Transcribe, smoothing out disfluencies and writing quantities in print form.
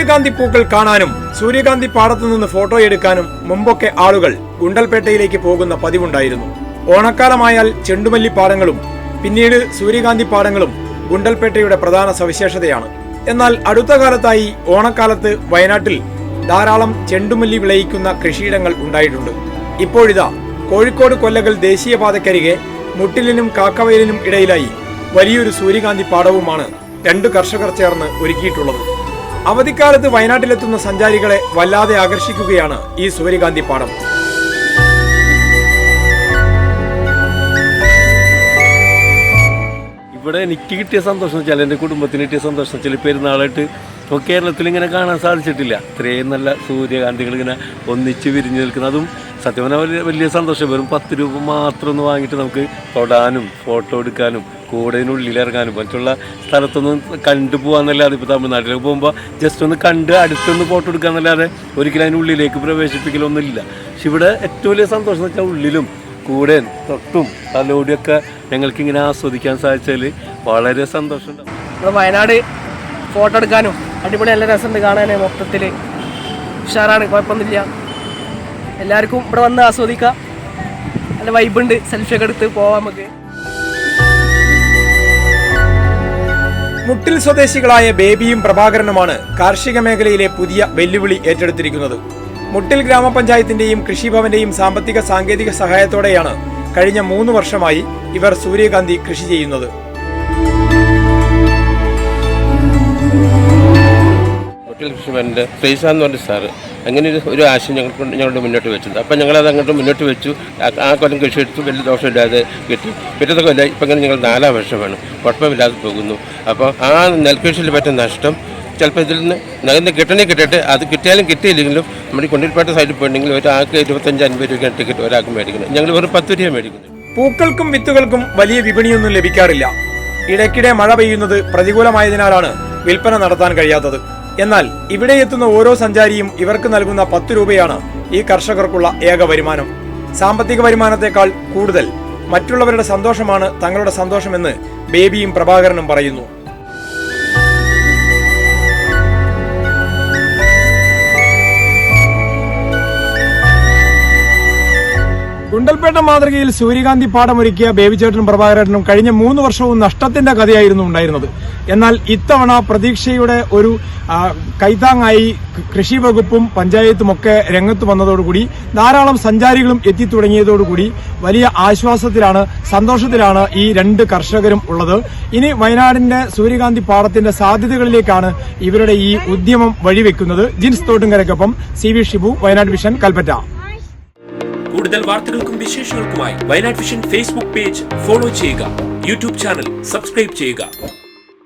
സൂര്യകാന്തി പൂക്കൾ കാണാനും സൂര്യകാന്തി പാടത്തു നിന്ന് ഫോട്ടോ എടുക്കാനും മുമ്പൊക്കെ ആളുകൾ ഗുണ്ടൽപേട്ടയിലേക്ക് പോകുന്ന പതിവുണ്ടായിരുന്നു. ഓണക്കാലമായാൽ ചെണ്ടുമല്ലി പാടങ്ങളും പിന്നീട് സൂര്യകാന്തി പാടങ്ങളും ഗുണ്ടൽപേട്ടയുടെ പ്രധാന സവിശേഷതയാണ്. എന്നാൽ അടുത്ത കാലത്തായി ഓണക്കാലത്ത് വയനാട്ടിൽ ധാരാളം ചെണ്ടുമല്ലി വിളയിക്കുന്ന കൃഷിയിടങ്ങൾ ഉണ്ടായിട്ടുണ്ട്. ഇപ്പോഴിതാ കോഴിക്കോട് കൊല്ലകൽ ദേശീയപാതക്കരികെ മുട്ടിലിനും കാക്കവയലിനും ഇടയിലായി വലിയൊരു സൂര്യകാന്തി പാടവുമാണ് രണ്ട് കർഷകർ ചേർന്ന് ഒരുക്കിയിട്ടുള്ളത്. അവധിക്കാലത്ത് വയനാട്ടിലെത്തുന്ന സഞ്ചാരികളെ വല്ലാതെ ആകർഷിക്കുകയാണ് ഈ സൂര്യകാന്തി പാടം. ഇവിടെ എനിക്ക് കിട്ടിയ സന്തോഷം വെച്ചാൽ എൻ്റെ കുടുംബത്തിന് കിട്ടിയ സന്തോഷം വെച്ചാൽ പെരുന്നാളായിട്ട് ഇപ്പോൾ കേരളത്തിൽ ഇങ്ങനെ കാണാൻ സാധിച്ചിട്ടില്ല. ഇത്രയും നല്ല സൂര്യകാന്തികൾ ഇങ്ങനെ ഒന്നിച്ച് വിരിഞ്ഞു നിൽക്കുന്നതും സത്യം പറഞ്ഞാൽ വലിയ സന്തോഷം. വെറും 10 രൂപ മാത്രം ഒന്ന് വാങ്ങിയിട്ട് നമുക്ക് തൊടാനും ഫോട്ടോ എടുക്കാനും കൂടതിനുള്ളിലിറങ്ങാനും മറ്റുള്ള സ്ഥലത്തൊന്നും കണ്ടുപോകാന്നല്ലാതെ ഇപ്പോൾ തമിഴ്നാട്ടിലേക്ക് പോകുമ്പോൾ ജസ്റ്റ് ഒന്ന് കണ്ട് അടുത്തൊന്ന് ഫോട്ടോ എടുക്കാന്നല്ലാതെ ഒരിക്കലും അതിനുള്ളിലേക്ക് പ്രവേശിപ്പിക്കലൊന്നുമില്ല. പക്ഷെ ഇവിടെ ഏറ്റവും വലിയ സന്തോഷം എന്ന് വെച്ചാൽ ഉള്ളിലും കൂടെ തൊട്ടും തലോടിയൊക്കെ ഞങ്ങൾക്കിങ്ങനെ ആസ്വദിക്കാൻ സാധിച്ചാൽ വളരെ സന്തോഷമുണ്ടാവും. ഇവിടെ വയനാട് ഫോട്ടോ എടുക്കാനും അടിപൊളി നല്ല രസമുണ്ട് കാണാൻ. മൊത്തത്തിൽ ഉഷാറാണ്, കുഴപ്പമൊന്നുമില്ല. എല്ലാവർക്കും ഇവിടെ വന്ന് ആസ്വദിക്കാം. നല്ല വൈബുണ്ട്, സെൽഫിയൊക്കെ എടുത്ത് പോവാം നമുക്ക്. മുട്ടിൽ സ്വദേശികളായ ബേബിയും പ്രഭാകരനുമാണ് കാർഷിക മേഖലയിലെ പുതിയ വെല്ലുവിളി ഏറ്റെടുത്തിരിക്കുന്നത്. മുട്ടിൽ ഗ്രാമപഞ്ചായത്തിന്റെയും കൃഷിഭവന്റെയും സാമ്പത്തിക സാങ്കേതിക സഹായത്തോടെയാണ് കഴിഞ്ഞ 3 വർഷമായി ഇവർ സൂര്യകാന്തി കൃഷി ചെയ്യുന്നത്. മുട്ടിൽ കൃഷിഭവന്റെ ഫെയ്സാന്ന് പറഞ്ഞ സാറ് അങ്ങനെ ഒരു ആശയം ഞങ്ങളുടെ മുന്നോട്ട് വെച്ചിട്ടുണ്ട്. അപ്പം ഞങ്ങളത് അങ്ങോട്ട് മുന്നോട്ട് വെച്ചു. ആ കൊല്ലം കൃഷി എടുത്തു, വലിയ ദോഷമില്ലാതെ കിട്ടി. പിറ്റത്തെ കൊല്ലം ഇപ്പം ഇങ്ങനെ ഞങ്ങൾ 4 വർഷമാണ് കുഴപ്പമില്ലാതെ പോകുന്നു. അപ്പോൾ ആ നെൽകൃഷിയിൽ പറ്റുന്ന നഷ്ടം ചിലപ്പോൾ ഇതിൽ നിന്ന് കിട്ടട്ടെ, അത് കിട്ടിയാലും കിട്ടിയില്ലെങ്കിലും നമ്മുടെ കൊണ്ടിൽപ്പാട്ട് സൈഡിൽ പോയിട്ടുണ്ടെങ്കിൽ ഒരാൾക്ക് 25-50 രൂപ ടിക്കറ്റ് ഒരാൾക്ക് മേടിക്കുന്നത്. ഞങ്ങൾ വെറും 10 രൂപ മേടിക്കുന്നത്. പൂക്കൾക്കും വിത്തുകൾക്കും വലിയ വിപണിയൊന്നും ലഭിക്കാറില്ല. ഇടയ്ക്കിടെ മഴ പെയ്യുന്നത് പ്രതികൂലമായതിനാലാണ് വിൽപ്പന നടത്താൻ കഴിയാത്തത്. എന്നാൽ ഇവിടെ എത്തുന്ന ഓരോ സഞ്ചാരിയും ഇവർക്ക് നൽകുന്ന 10 രൂപയാണ് ഈ കർഷകർക്കുള്ള ഏക വരുമാനം. സാമ്പത്തിക വരുമാനത്തെക്കാൾ കൂടുതൽ മറ്റുള്ളവരുടെ സന്തോഷമാണ് തങ്ങളുടെ സന്തോഷമെന്ന് ബേബിയും പ്രഭാകരനും പറയുന്നു. ഗുണ്ടൽപേട്ട മാതൃകയിൽ സൂര്യകാന്തി പാടമൊരുക്കിയ ബേബിച്ചേട്ടനും പ്രഭാകരനും കഴിഞ്ഞ 3 വർഷവും നഷ്ടത്തിന്റെ കഥയായിരുന്നു ഉണ്ടായിരുന്നത്. എന്നാൽ ഇത്തവണ പ്രതീക്ഷയുടെ ഒരു കൈത്താങ്ങായി കൃഷി വകുപ്പും പഞ്ചായത്തുമൊക്കെ രംഗത്ത് വന്നതോടുകൂടി ധാരാളം സഞ്ചാരികളും എത്തിത്തുടങ്ങിയതോടുകൂടി വലിയ ആശ്വാസത്തിലാണ്, സന്തോഷത്തിലാണ് ഈ 2 കർഷകരും ഉള്ളത്. ഇനി വയനാടിന്റെ സൂര്യകാന്തി പാടത്തിന്റെ സാധ്യതകളിലേക്കാണ് ഇവരുടെ ഈ ഉദ്യമം വഴിവെക്കുന്നത്. ജിൻസ് തോട്ടുങ്കരയ്ക്കൊപ്പം CV ഷിബു, വയനാട് വിഷൻ, കൽപ്പറ്റ. കൂടുതൽ വാർത്തകൾക്കും വിശേഷങ്ങൾക്കുമായി Wayanad Vision Facebook page follow ചെയ്യുക. യൂട്യൂബ് ചാനൽ സബ്സ്ക്രൈബ് ചെയ്യുക.